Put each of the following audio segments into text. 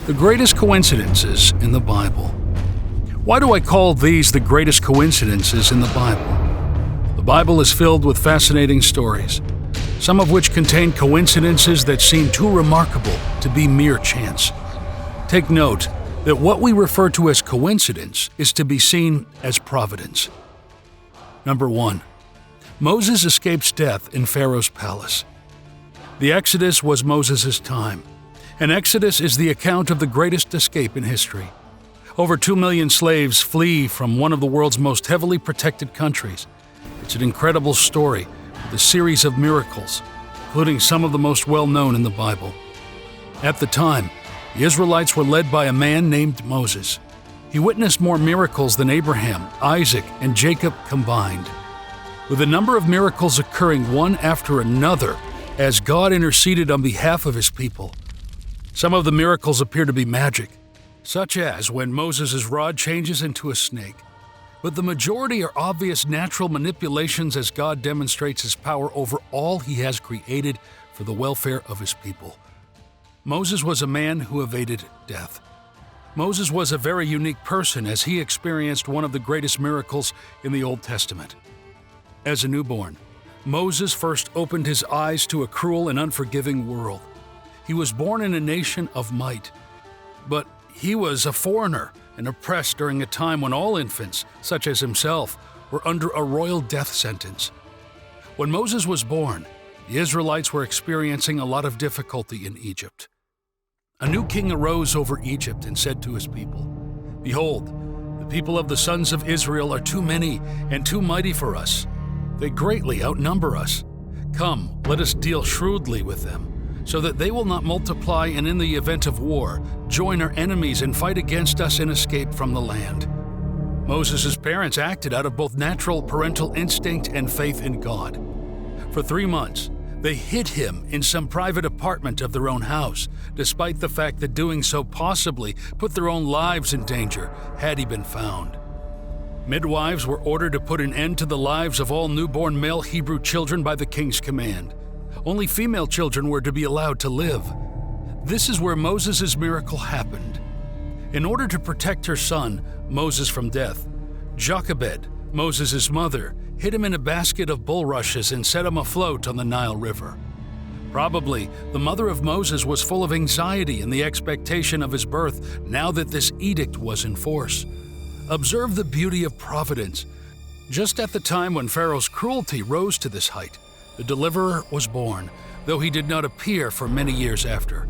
The greatest coincidences in the Bible. Why do I call these the greatest coincidences in the Bible? The Bible is filled with fascinating stories, some of which contain coincidences that seem too remarkable to be mere chance. Take note that what we refer to as coincidence is to be seen as providence. Number 1. Moses escapes death in Pharaoh's palace. The Exodus was Moses' time. An Exodus is the account of the greatest escape in history. Over 2 million slaves flee from one of the world's most heavily protected countries. It's an incredible story with a series of miracles, including some of the most well-known in the Bible. At the time, the Israelites were led by a man named Moses. He witnessed more miracles than Abraham, Isaac, and Jacob combined. With a number of miracles occurring one after another as God interceded on behalf of his people. Some of the miracles appear to be magic, such as when Moses' rod changes into a snake. But the majority are obvious natural manipulations as God demonstrates his power over all he has created for the welfare of his people. Moses was a man who evaded death. Moses was a very unique person as he experienced one of the greatest miracles in the Old Testament. As a newborn, Moses first opened his eyes to a cruel and unforgiving world. He was born in a nation of might, but he was a foreigner and oppressed during a time when all infants, such as himself, were under a royal death sentence. When Moses was born, the Israelites were experiencing a lot of difficulty in Egypt. A new king arose over Egypt and said to his people, "Behold, the people of the sons of Israel are too many and too mighty for us. They greatly outnumber us. Come, let us deal shrewdly with them, so that they will not multiply and in the event of war, join our enemies and fight against us and escape from the land." Moses' parents acted out of both natural parental instinct and faith in God. For 3 months, they hid him in some private apartment of their own house, despite the fact that doing so possibly put their own lives in danger had he been found. Midwives were ordered to put an end to the lives of all newborn male Hebrew children by the king's command. Only female children were to be allowed to live. This is where Moses' miracle happened. In order to protect her son, Moses, from death, Jochebed, Moses' mother, hid him in a basket of bulrushes and set him afloat on the Nile River. Probably, the mother of Moses was full of anxiety in the expectation of his birth now that this edict was in force. Observe the beauty of providence. Just at the time when Pharaoh's cruelty rose to this height, the deliverer was born, though he did not appear for many years after.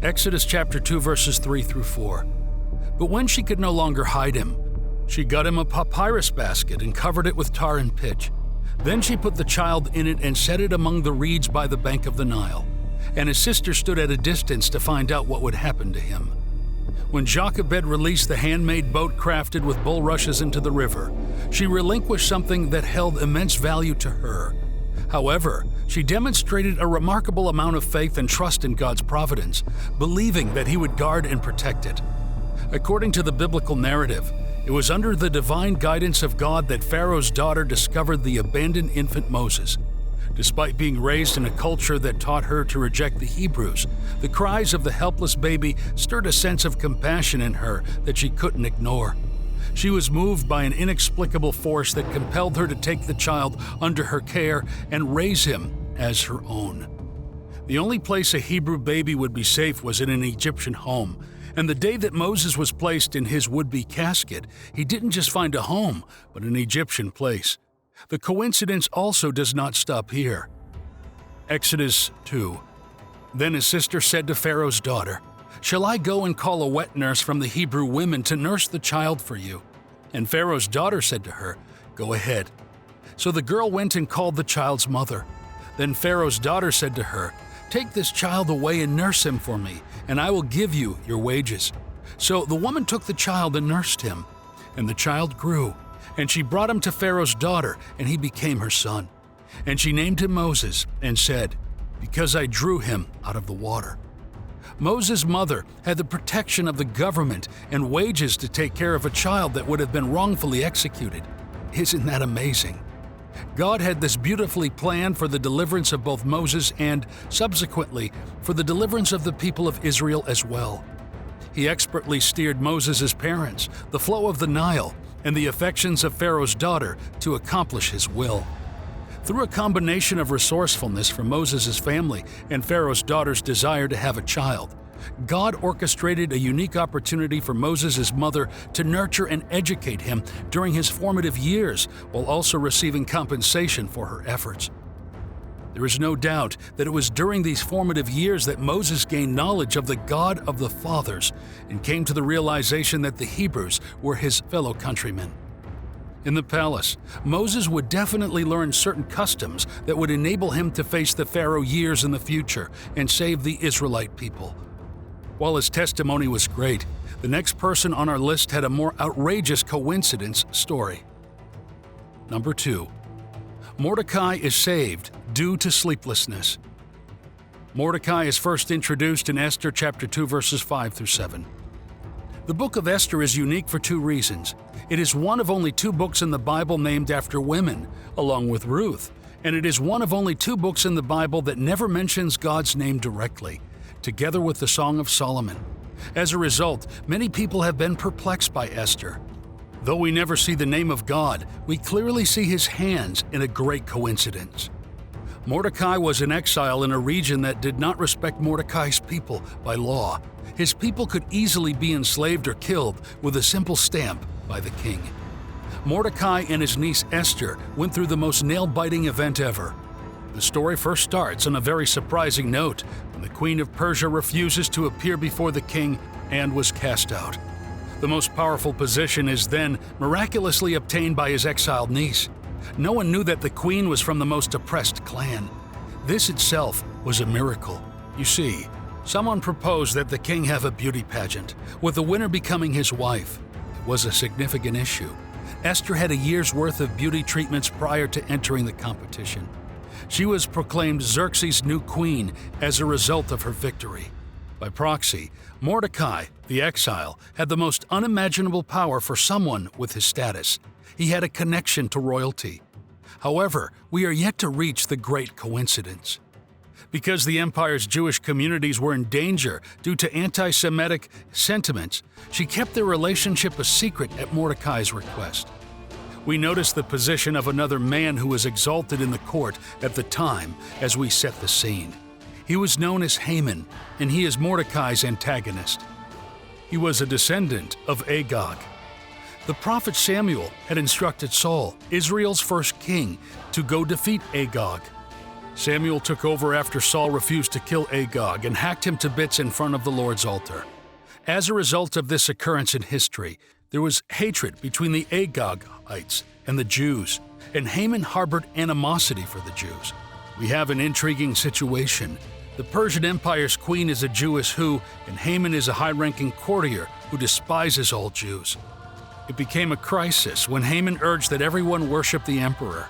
Exodus chapter 2 verses 3 through 4. But when she could no longer hide him, she got him a papyrus basket and covered it with tar and pitch. Then she put the child in it and set it among the reeds by the bank of the Nile. And his sister stood at a distance to find out what would happen to him. When Jochebed released the handmade boat crafted with bulrushes into the river, she relinquished something that held immense value to her. However, she demonstrated a remarkable amount of faith and trust in God's providence, believing that he would guard and protect it. According to the biblical narrative, it was under the divine guidance of God that Pharaoh's daughter discovered the abandoned infant Moses. Despite being raised in a culture that taught her to reject the Hebrews, the cries of the helpless baby stirred a sense of compassion in her that she couldn't ignore. She was moved by an inexplicable force that compelled her to take the child under her care and raise him as her own. The only place a Hebrew baby would be safe was in an Egyptian home, and the day that Moses was placed in his would-be casket, he didn't just find a home, but an Egyptian place. The coincidence also does not stop here. Exodus 2. Then his sister said to Pharaoh's daughter, "Shall I go and call a wet nurse from the Hebrew women to nurse the child for you?" And Pharaoh's daughter said to her, "Go ahead." So the girl went and called the child's mother. Then Pharaoh's daughter said to her, "Take this child away and nurse him for me, and I will give you your wages." So the woman took the child and nursed him, and the child grew. And she brought him to Pharaoh's daughter, and he became her son. And she named him Moses, and said, "Because I drew him out of the water." Moses' mother had the protection of the government and wages to take care of a child that would have been wrongfully executed. Isn't that amazing? God had this beautifully planned for the deliverance of both Moses and, subsequently, for the deliverance of the people of Israel as well. He expertly steered Moses' parents, the flow of the Nile, and the affections of Pharaoh's daughter to accomplish his will. Through a combination of resourcefulness from Moses' family and Pharaoh's daughter's desire to have a child, God orchestrated a unique opportunity for Moses' mother to nurture and educate him during his formative years while also receiving compensation for her efforts. There is no doubt that it was during these formative years that Moses gained knowledge of the God of the fathers and came to the realization that the Hebrews were his fellow countrymen. In the palace, Moses would definitely learn certain customs that would enable him to face the Pharaoh years in the future and save the Israelite people. While his testimony was great, the next person on our list had a more outrageous coincidence story. Number 2. Mordecai is saved due to sleeplessness. Mordecai is first introduced in Esther chapter 2 verses 5 through 7. The book of Esther is unique for 2 reasons. It is one of only 2 books in the Bible named after women, along with Ruth, and it is one of only 2 books in the Bible that never mentions God's name directly, together with the Song of Solomon. As a result, many people have been perplexed by Esther. Though we never see the name of God, we clearly see his hands in a great coincidence. Mordecai was in exile in a region that did not respect Mordecai's people by law. His people could easily be enslaved or killed with a simple stamp by the king. Mordecai and his niece Esther went through the most nail-biting event ever. The story first starts on a very surprising note when the Queen of Persia refuses to appear before the king and was cast out. The most powerful position is then miraculously obtained by his exiled niece. No one knew that the queen was from the most oppressed clan. This itself was a miracle. You see, someone proposed that the king have a beauty pageant, with the winner becoming his wife. It was a significant issue. Esther had a year's worth of beauty treatments prior to entering the competition. She was proclaimed Xerxes' new queen as a result of her victory. By proxy, Mordecai, the exile, had the most unimaginable power for someone with his status. He had a connection to royalty. However, we are yet to reach the great coincidence. Because the empire's Jewish communities were in danger due to anti-Semitic sentiments, she kept their relationship a secret at Mordecai's request. We notice the position of another man who was exalted in the court at the time as we set the scene. He was known as Haman, and he is Mordecai's antagonist. He was a descendant of Agag. The prophet Samuel had instructed Saul, Israel's first king, to go defeat Agag. Samuel took over after Saul refused to kill Agag and hacked him to bits in front of the Lord's altar. As a result of this occurrence in history, there was hatred between the Agagites and the Jews, and Haman harbored animosity for the Jews. We have an intriguing situation. The Persian Empire's queen is a Jewess who, and Haman is a high-ranking courtier who despises all Jews. It became a crisis when Haman urged that everyone worship the emperor.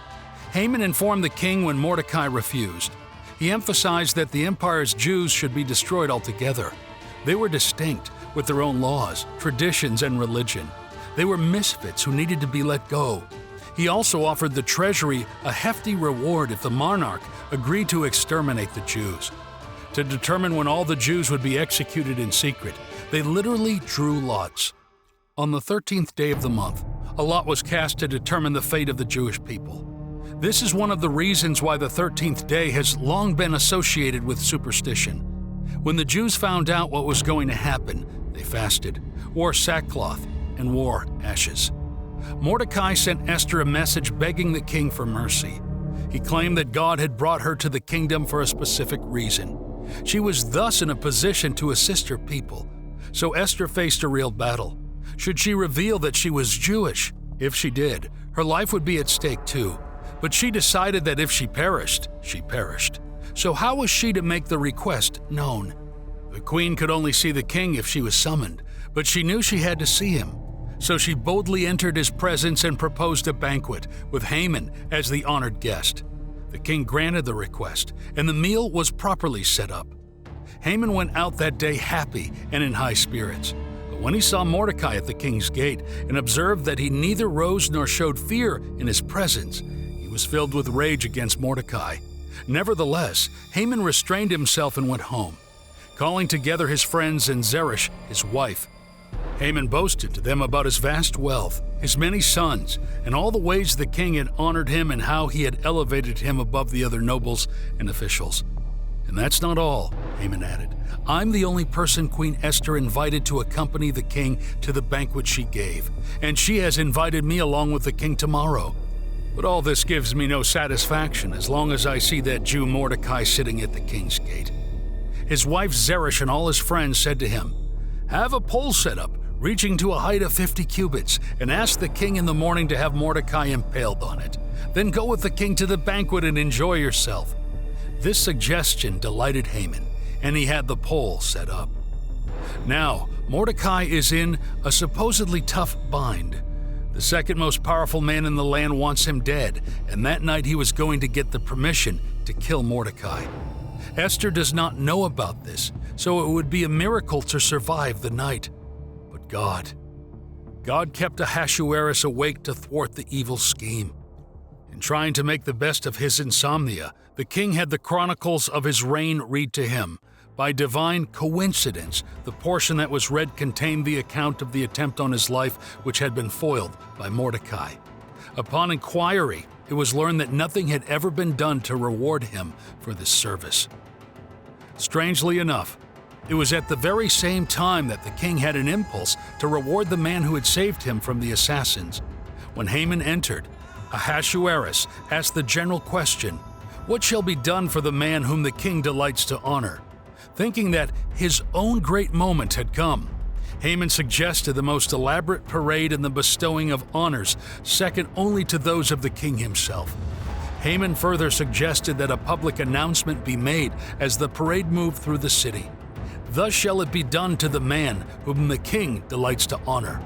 Haman informed the king when Mordecai refused. He emphasized that the empire's Jews should be destroyed altogether. They were distinct, with their own laws, traditions, and religion. They were misfits who needed to be let go. He also offered the treasury a hefty reward if the monarch agreed to exterminate the Jews. To determine when all the Jews would be executed in secret, they literally drew lots. On the 13th day of the month, a lot was cast to determine the fate of the Jewish people. This is one of the reasons why the 13th day has long been associated with superstition. When the Jews found out what was going to happen, they fasted, wore sackcloth, and wore ashes. Mordecai sent Esther a message begging the king for mercy. He claimed that God had brought her to the kingdom for a specific reason. She was thus in a position to assist her people. So Esther faced a real battle. Should she reveal that she was Jewish? If she did, her life would be at stake too. But she decided that if she perished, she perished. So how was she to make the request known? The queen could only see the king if she was summoned, but she knew she had to see him. So she boldly entered his presence and proposed a banquet, with Haman as the honored guest. The king granted the request, and the meal was properly set up. Haman went out that day happy and in high spirits. But when he saw Mordecai at the king's gate and observed that he neither rose nor showed fear in his presence, he was filled with rage against Mordecai. Nevertheless, Haman restrained himself and went home. calling together his friends and Zeresh, his wife. Haman boasted to them about his vast wealth, his many sons, and all the ways the king had honored him and how he had elevated him above the other nobles and officials. "And that's not all," Haman added. "I'm the only person Queen Esther invited to accompany the king to the banquet she gave, and she has invited me along with the king tomorrow. But all this gives me no satisfaction as long as I see that Jew Mordecai sitting at the king's gate." His wife Zeresh and all his friends said to him, "Have a pole set up, reaching to a height of 50 cubits, and ask the king in the morning to have Mordecai impaled on it. Then go with the king to the banquet and enjoy yourself." This suggestion delighted Haman, and he had the pole set up. Now, Mordecai is in a supposedly tough bind. The second most powerful man in the land wants him dead, and that night he was going to get the permission to kill Mordecai. Esther does not know about this, so it would be a miracle to survive the night. But God kept Ahasuerus awake to thwart the evil scheme. In trying to make the best of his insomnia, the king had the chronicles of his reign read to him. By divine coincidence, the portion that was read contained the account of the attempt on his life which had been foiled by Mordecai. Upon inquiry, it was learned that nothing had ever been done to reward him for this service. Strangely enough, it was at the very same time that the king had an impulse to reward the man who had saved him from the assassins. When Haman entered, Ahasuerus asked the general question, "What shall be done for the man whom the king delights to honor?" Thinking that his own great moment had come, Haman suggested the most elaborate parade and the bestowing of honors, second only to those of the king himself. Haman further suggested that a public announcement be made as the parade moved through the city. "Thus shall it be done to the man whom the king delights to honor."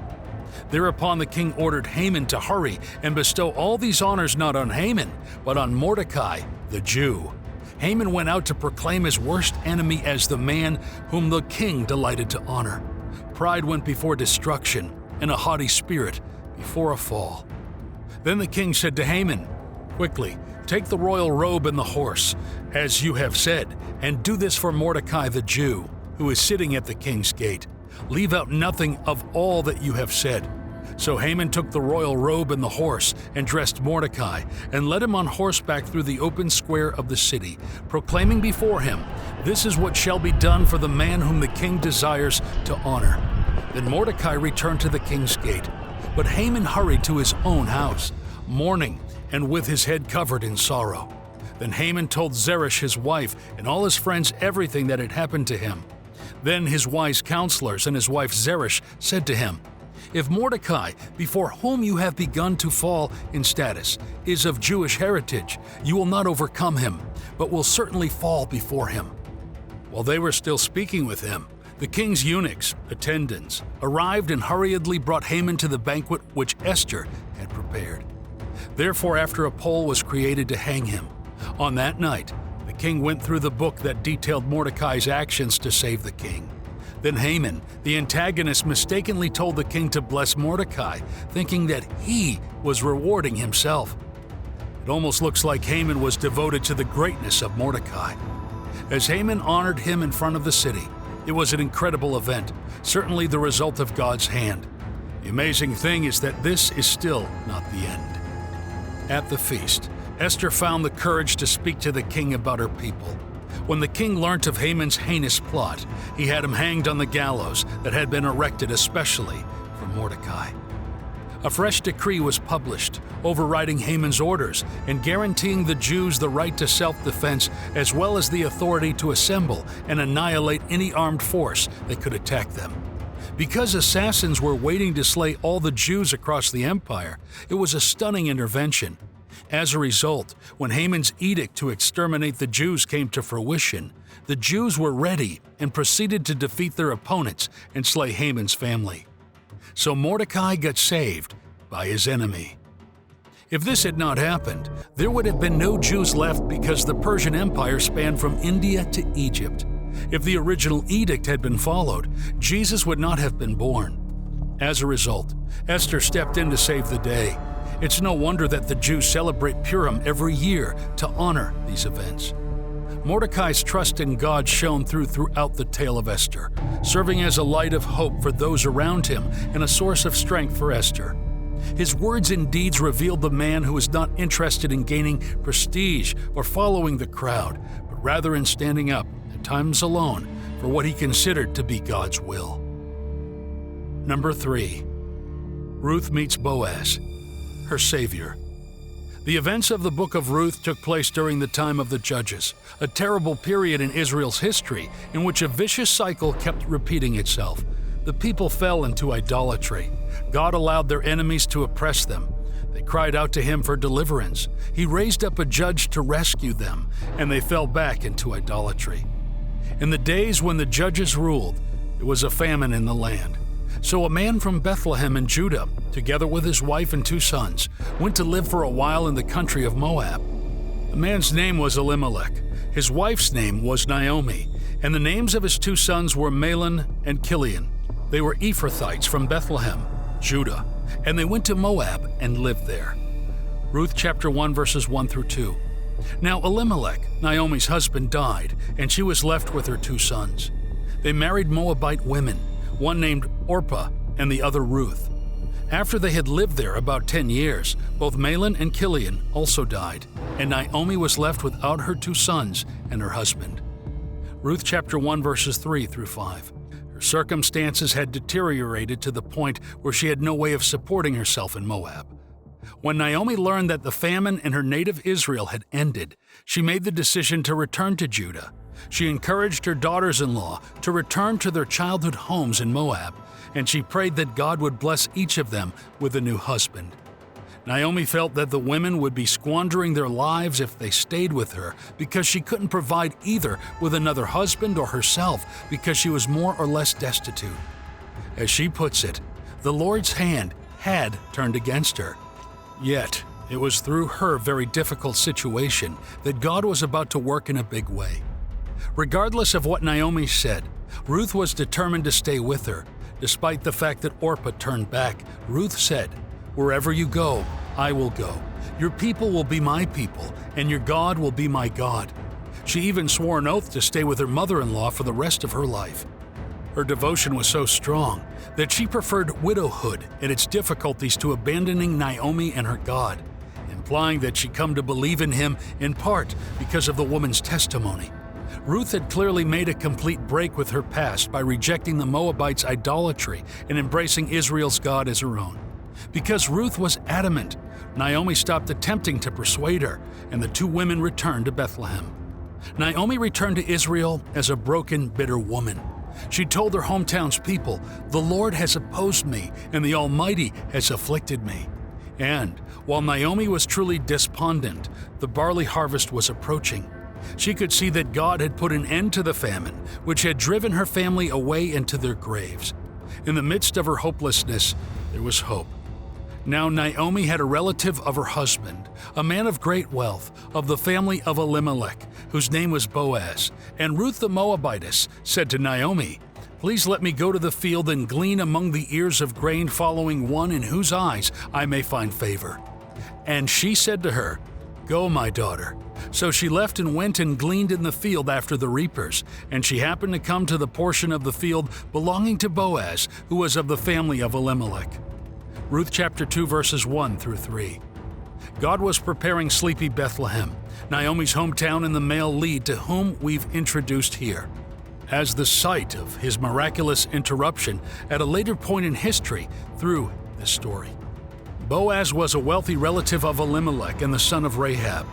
Thereupon the king ordered Haman to hurry and bestow all these honors not on Haman, but on Mordecai, the Jew. Haman went out to proclaim his worst enemy as the man whom the king delighted to honor. Pride went before destruction, and a haughty spirit before a fall. Then the king said to Haman, "Quickly, take the royal robe and the horse, as you have said, and do this for Mordecai the Jew, who is sitting at the king's gate. Leave out nothing of all that you have said." So Haman took the royal robe and the horse and dressed Mordecai and led him on horseback through the open square of the city, proclaiming before him, "This is what shall be done for the man whom the king desires to honor." Then Mordecai returned to the king's gate, but Haman hurried to his own house, mourning and with his head covered in sorrow. Then Haman told Zeresh his wife and all his friends everything that had happened to him. Then his wise counselors and his wife Zeresh said to him, "If Mordecai, before whom you have begun to fall in status, is of Jewish heritage, you will not overcome him, but will certainly fall before him." While they were still speaking with him, the king's eunuchs, attendants, arrived and hurriedly brought Haman to the banquet which Esther had prepared. Therefore, after a pole was created to hang him, on that night, the king went through the book that detailed Mordecai's actions to save the king. Then Haman, the antagonist, mistakenly told the king to bless Mordecai, thinking that he was rewarding himself. It almost looks like Haman was devoted to the greatness of Mordecai. As Haman honored him in front of the city, it was an incredible event, certainly the result of God's hand. The amazing thing is that this is still not the end. At the feast, Esther found the courage to speak to the king about her people. When the king learnt of Haman's heinous plot, he had him hanged on the gallows that had been erected especially for Mordecai. A fresh decree was published, overriding Haman's orders and guaranteeing the Jews the right to self-defense as well as the authority to assemble and annihilate any armed force that could attack them. Because assassins were waiting to slay all the Jews across the empire, it was a stunning intervention. As a result, when Haman's edict to exterminate the Jews came to fruition, the Jews were ready and proceeded to defeat their opponents and slay Haman's family. So Mordecai got saved by his enemy. If this had not happened, there would have been no Jews left because the Persian Empire spanned from India to Egypt. If the original edict had been followed, Jesus would not have been born. As a result, Esther stepped in to save the day. It's no wonder that the Jews celebrate Purim every year to honor these events. Mordecai's trust in God shone throughout the tale of Esther, serving as a light of hope for those around him and a source of strength for Esther. His words and deeds revealed the man who was not interested in gaining prestige or following the crowd, but rather in standing up, at times alone, for what he considered to be God's will. Number 3. Ruth meets Boaz, her savior. The events of the book of Ruth took place during the time of the Judges, a terrible period in Israel's history in which a vicious cycle kept repeating itself. The people fell into idolatry. God allowed their enemies to oppress them. They cried out to him for deliverance. He raised up a judge to rescue them, and they fell back into idolatry. In the days when the judges ruled, there was a famine in the land. So a man from Bethlehem in Judah, together with his wife and 2 sons, went to live for a while in the country of Moab. The man's name was Elimelech. His wife's name was Naomi, and the names of his 2 sons were Mahlon and Chilion. They were Ephrathites from Bethlehem, Judah, and they went to Moab and lived there. Ruth chapter 1 verses 1 through 2. Now Elimelech, Naomi's husband, died, and she was left with her 2 sons. They married Moabite women, one named Orpah and the other Ruth. After they had lived there about 10 years, both Mahlon and Chilion also died, and Naomi was left without her 2 sons and her husband. Ruth chapter 1 verses 3 through 5. Her circumstances had deteriorated to the point where she had no way of supporting herself in Moab. When Naomi learned that the famine in her native Israel had ended, she made the decision to return to Judah. She encouraged her daughters-in-law to return to their childhood homes in Moab, and she prayed that God would bless each of them with a new husband. Naomi felt that the women would be squandering their lives if they stayed with her because she couldn't provide either with another husband or herself because she was more or less destitute. As she puts it, the Lord's hand had turned against her. Yet, it was through her very difficult situation that God was about to work in a big way. Regardless of what Naomi said, Ruth was determined to stay with her. Despite the fact that Orpah turned back, Ruth said, "Wherever you go, I will go. Your people will be my people, and your God will be my God." She even swore an oath to stay with her mother-in-law for the rest of her life. Her devotion was so strong that she preferred widowhood and its difficulties to abandoning Naomi and her God, implying that she'd come to believe in him in part because of the woman's testimony. Ruth had clearly made a complete break with her past by rejecting the Moabites' idolatry and embracing Israel's God as her own. Because Ruth was adamant, Naomi stopped attempting to persuade her, and the 2 women returned to Bethlehem. Naomi returned to Israel as a broken, bitter woman. She told her hometown's people, "The Lord has opposed me, and the Almighty has afflicted me." And while Naomi was truly despondent, the barley harvest was approaching. She could see that God had put an end to the famine, which had driven her family away into their graves. In the midst of her hopelessness, there was hope. Now Naomi had a relative of her husband, a man of great wealth, of the family of Elimelech, whose name was Boaz. And Ruth the Moabitess said to Naomi, "Please let me go to the field and glean among the ears of grain following one in whose eyes I may find favor." And she said to her, "Go, my daughter." So she left and went and gleaned in the field after the reapers, and she happened to come to the portion of the field belonging to Boaz, who was of the family of Elimelech. Ruth chapter 2 verses 1 through 3. God was preparing sleepy Bethlehem, Naomi's hometown in the male lead to whom we've introduced here, as the site of his miraculous interruption at a later point in history through this story. Boaz was a wealthy relative of Elimelech and the son of Rahab,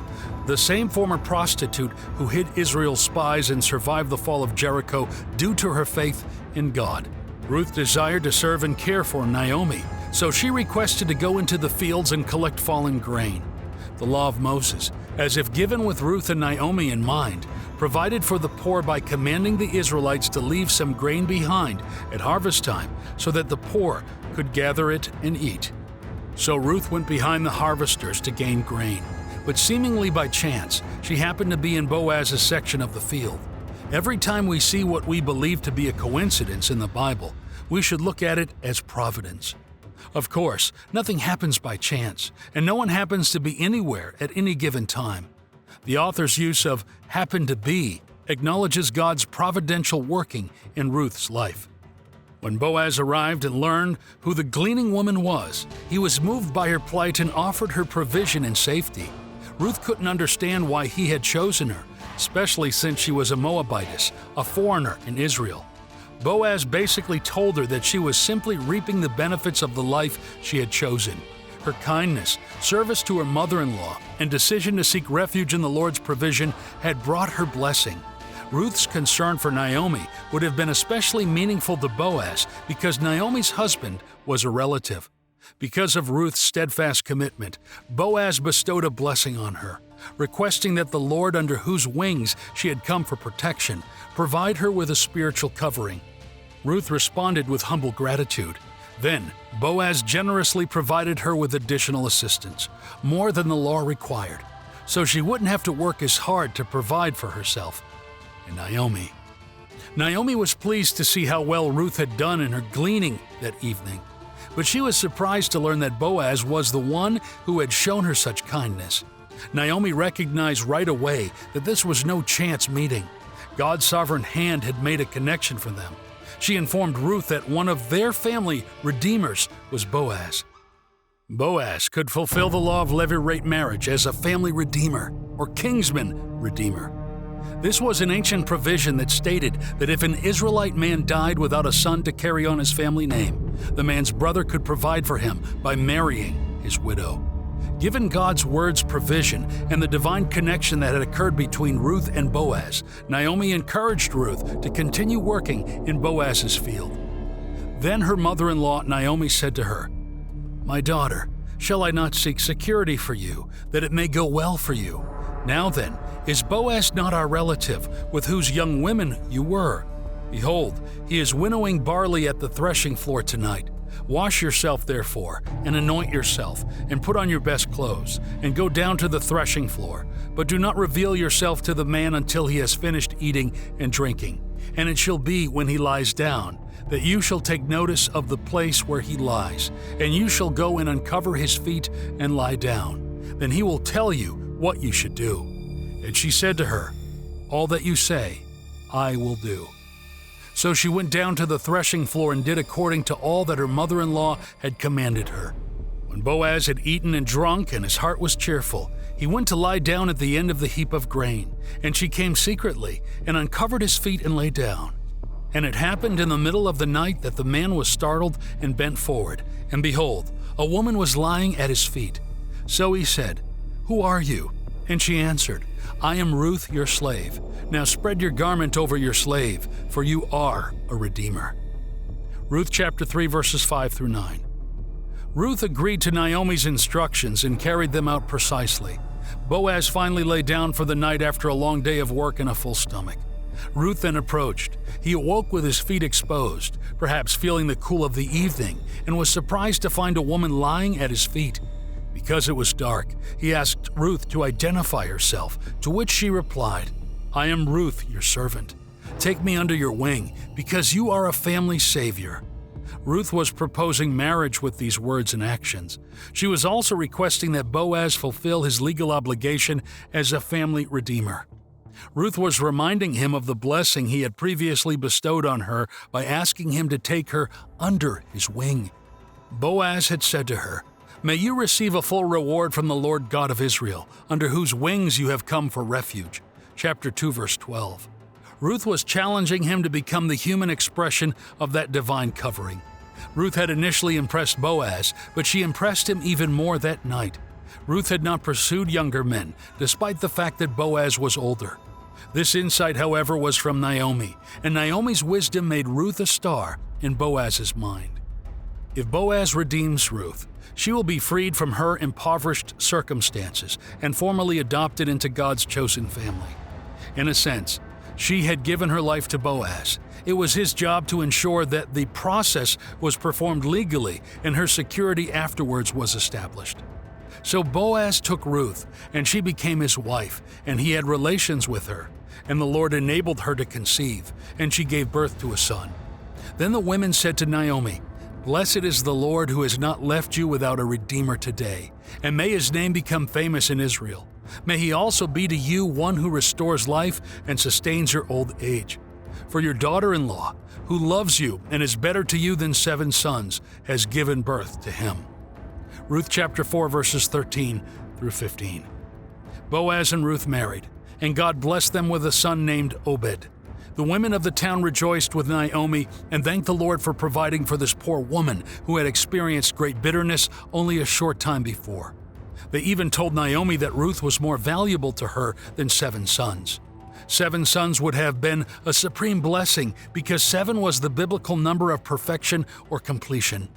the same former prostitute who hid Israel's spies and survived the fall of Jericho due to her faith in God. Ruth desired to serve and care for Naomi, so she requested to go into the fields and collect fallen grain. The law of Moses, as if given with Ruth and Naomi in mind, provided for the poor by commanding the Israelites to leave some grain behind at harvest time so that the poor could gather it and eat. So Ruth went behind the harvesters to gain grain, but seemingly by chance, she happened to be in Boaz's section of the field. Every time we see what we believe to be a coincidence in the Bible, we should look at it as providence. Of course, nothing happens by chance, and no one happens to be anywhere at any given time. The author's use of "happened to be" acknowledges God's providential working in Ruth's life. When Boaz arrived and learned who the gleaning woman was, he was moved by her plight and offered her provision and safety. Ruth couldn't understand why he had chosen her, especially since she was a Moabitess, a foreigner in Israel. Boaz basically told her that she was simply reaping the benefits of the life she had chosen. Her kindness, service to her mother-in-law, and decision to seek refuge in the Lord's provision had brought her blessing. Ruth's concern for Naomi would have been especially meaningful to Boaz because Naomi's husband was a relative. Because of Ruth's steadfast commitment, Boaz bestowed a blessing on her, requesting that the Lord under whose wings she had come for protection provide her with a spiritual covering. Ruth responded with humble gratitude. Then, Boaz generously provided her with additional assistance, more than the law required, so she wouldn't have to work as hard to provide for herself and Naomi was pleased to see how well Ruth had done in her gleaning that evening, but she was surprised to learn that Boaz was the one who had shown her such kindness. Naomi recognized right away that this was no chance meeting. God's sovereign hand had made a connection for them. She informed Ruth that one of their family redeemers was Boaz. Boaz could fulfill the law of levirate marriage as a family redeemer or kinsman redeemer. This was an ancient provision that stated that if an Israelite man died without a son to carry on his family name, the man's brother could provide for him by marrying his widow. Given God's word's provision and the divine connection that had occurred between Ruth and Boaz, Naomi encouraged Ruth to continue working in Boaz's field. Then her mother-in-law Naomi said to her, "My daughter, shall I not seek security for you, that it may go well for you? Now then, is Boaz not our relative, with whose young women you were? Behold, he is winnowing barley at the threshing floor tonight. Wash yourself, therefore, and anoint yourself, and put on your best clothes, and go down to the threshing floor. But do not reveal yourself to the man until he has finished eating and drinking. And it shall be, when he lies down, that you shall take notice of the place where he lies, and you shall go and uncover his feet and lie down. Then he will tell you what you should do." And she said to her, "All that you say, I will do." So she went down to the threshing floor and did according to all that her mother-in-law had commanded her. When Boaz had eaten and drunk and his heart was cheerful, he went to lie down at the end of the heap of grain, and she came secretly and uncovered his feet and lay down. And it happened in the middle of the night that the man was startled and bent forward, and behold, a woman was lying at his feet. So he said, "Who are you?" And she answered, "I am Ruth, your slave. Now spread your garment over your slave, for you are a redeemer." Ruth chapter 3, verses 5 through 9. Ruth agreed to Naomi's instructions and carried them out precisely. Boaz finally lay down for the night after a long day of work and a full stomach. Ruth then approached. He awoke with his feet exposed, perhaps feeling the cool of the evening, and was surprised to find a woman lying at his feet. Because it was dark, he asked Ruth to identify herself, to which she replied, "I am Ruth, your servant. Take me under your wing, because you are a family savior." Ruth was proposing marriage with these words and actions. She was also requesting that Boaz fulfill his legal obligation as a family redeemer. Ruth was reminding him of the blessing he had previously bestowed on her by asking him to take her under his wing. Boaz had said to her, "May you receive a full reward from the Lord God of Israel, under whose wings you have come for refuge." Chapter 2, verse 12. Ruth was challenging him to become the human expression of that divine covering. Ruth had initially impressed Boaz, but she impressed him even more that night. Ruth had not pursued younger men, despite the fact that Boaz was older. This insight, however, was from Naomi, and Naomi's wisdom made Ruth a star in Boaz's mind. If Boaz redeems Ruth, she will be freed from her impoverished circumstances and formally adopted into God's chosen family. In a sense, she had given her life to Boaz. It was his job to ensure that the process was performed legally and her security afterwards was established. So Boaz took Ruth, and she became his wife, and he had relations with her. And the Lord enabled her to conceive, and she gave birth to a son. Then the women said to Naomi, "Blessed is the Lord who has not left you without a redeemer today, and may his name become famous in Israel. May he also be to you one who restores life and sustains your old age. For your daughter-in-law, who loves you and is better to you than 7 sons, has given birth to him." Ruth chapter 4 verses 13 through 15. Boaz and Ruth married, and God blessed them with a son named Obed. The women of the town rejoiced with Naomi and thanked the Lord for providing for this poor woman who had experienced great bitterness only a short time before. They even told Naomi that Ruth was more valuable to her than 7 sons. 7 sons would have been a supreme blessing because 7 was the biblical number of perfection or completion.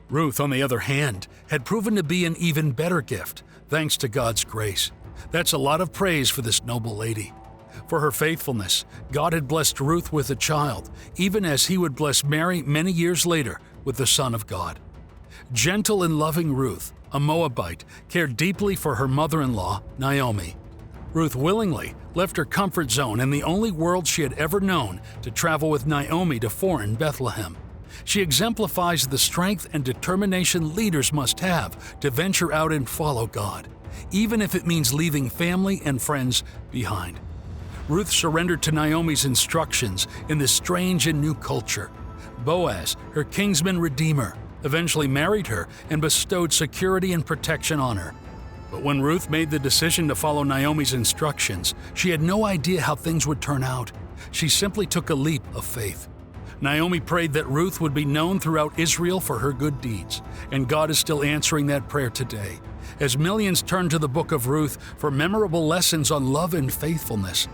Ruth, on the other hand, had proven to be an even better gift, thanks to God's grace. That's a lot of praise for this noble lady. For her faithfulness, God had blessed Ruth with a child, even as he would bless Mary many years later with the Son of God. Gentle and loving Ruth, a Moabite, cared deeply for her mother-in-law, Naomi. Ruth willingly left her comfort zone and the only world she had ever known to travel with Naomi to foreign Bethlehem. She exemplifies the strength and determination leaders must have to venture out and follow God, even if it means leaving family and friends behind. Ruth surrendered to Naomi's instructions in this strange and new culture. Boaz, her kinsman redeemer, eventually married her and bestowed security and protection on her. But when Ruth made the decision to follow Naomi's instructions, she had no idea how things would turn out. She simply took a leap of faith. Naomi prayed that Ruth would be known throughout Israel for her good deeds, and God is still answering that prayer today, as millions turn to the book of Ruth for memorable lessons on love and faithfulness.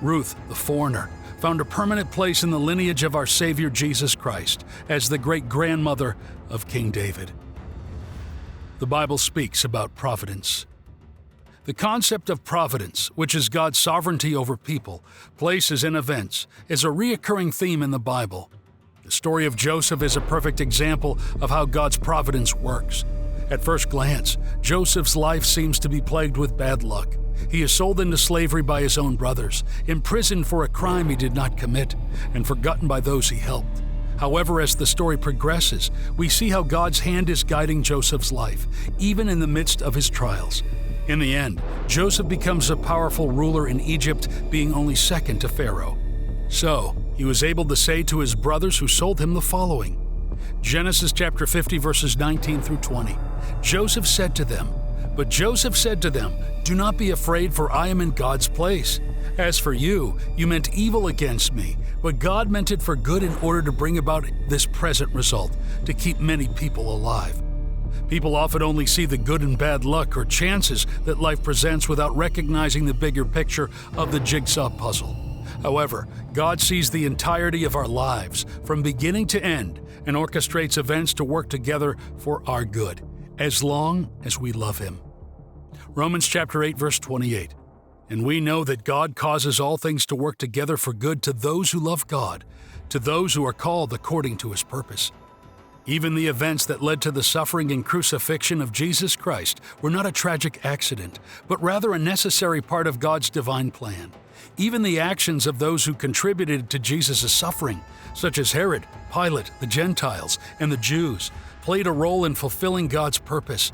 Ruth, the foreigner, found a permanent place in the lineage of our Savior Jesus Christ as the great-grandmother of King David. The Bible speaks about providence. The concept of providence, which is God's sovereignty over people, places, and events, is a recurring theme in the Bible. The story of Joseph is a perfect example of how God's providence works. At first glance, Joseph's life seems to be plagued with bad luck. He is sold into slavery by his own brothers, imprisoned for a crime he did not commit, and forgotten by those he helped. However, as the story progresses, we see how God's hand is guiding Joseph's life, even in the midst of his trials. In the end, Joseph becomes a powerful ruler in Egypt, being only second to Pharaoh. So, he was able to say to his brothers who sold him the following. Genesis chapter 50 verses 19 through 20. Joseph said to them, "But Joseph said to them, 'Do not be afraid, for I am in God's place. As for you, you meant evil against me, but God meant it for good in order to bring about this present result, to keep many people alive.'" People often only see the good and bad luck or chances that life presents without recognizing the bigger picture of the jigsaw puzzle. However, God sees the entirety of our lives from beginning to end and orchestrates events to work together for our good, as long as we love Him. Romans chapter 8 verse 28. "And we know that God causes all things to work together for good to those who love God, to those who are called according to His purpose." Even the events that led to the suffering and crucifixion of Jesus Christ were not a tragic accident, but rather a necessary part of God's divine plan. Even the actions of those who contributed to Jesus' suffering, such as Herod, Pilate, the Gentiles, and the Jews, played a role in fulfilling God's purpose.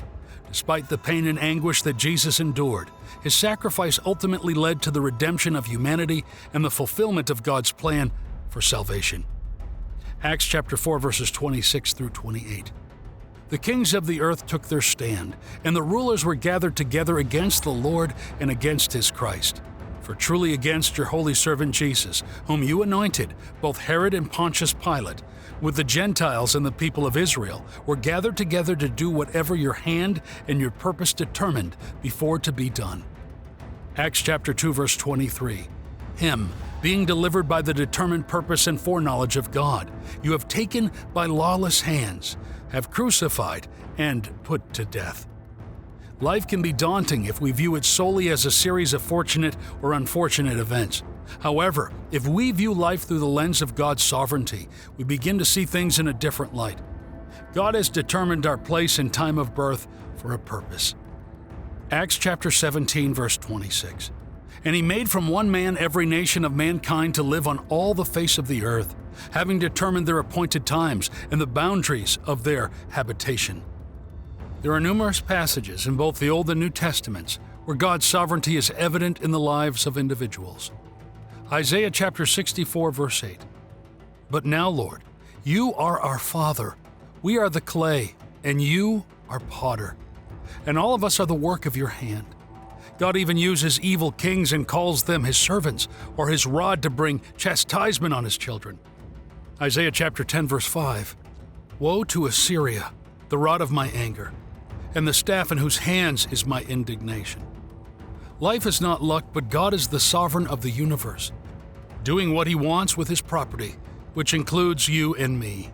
Despite the pain and anguish that Jesus endured, His sacrifice ultimately led to the redemption of humanity and the fulfillment of God's plan for salvation. Acts chapter 4 verses 26 through 28. "The kings of the earth took their stand, and the rulers were gathered together against the Lord and against His Christ. For truly against your holy servant Jesus, whom you anointed, both Herod and Pontius Pilate, with the Gentiles and the people of Israel, were gathered together to do whatever your hand and your purpose determined before to be done." Acts chapter 2 verse 23. "Him, being delivered by the determined purpose and foreknowledge of God, you have taken by lawless hands, have crucified and put to death." Life can be daunting if we view it solely as a series of fortunate or unfortunate events. However, if we view life through the lens of God's sovereignty, we begin to see things in a different light. God has determined our place and time of birth for a purpose. Acts chapter 17 verse 26. "And He made from one man every nation of mankind to live on all the face of the earth, having determined their appointed times and the boundaries of their habitation." There are numerous passages in both the Old and New Testaments where God's sovereignty is evident in the lives of individuals. Isaiah chapter 64, verse 8. But now, Lord, you are our Father. We are the clay, and you are potter. And all of us are the work of your hand. God even uses evil kings and calls them his servants, or his rod to bring chastisement on his children. Isaiah chapter 10, verse 5. Woe to Assyria, the rod of my anger, and the staff in whose hands is my indignation. Life is not luck, but God is the sovereign of the universe, doing what he wants with his property, which includes you and me.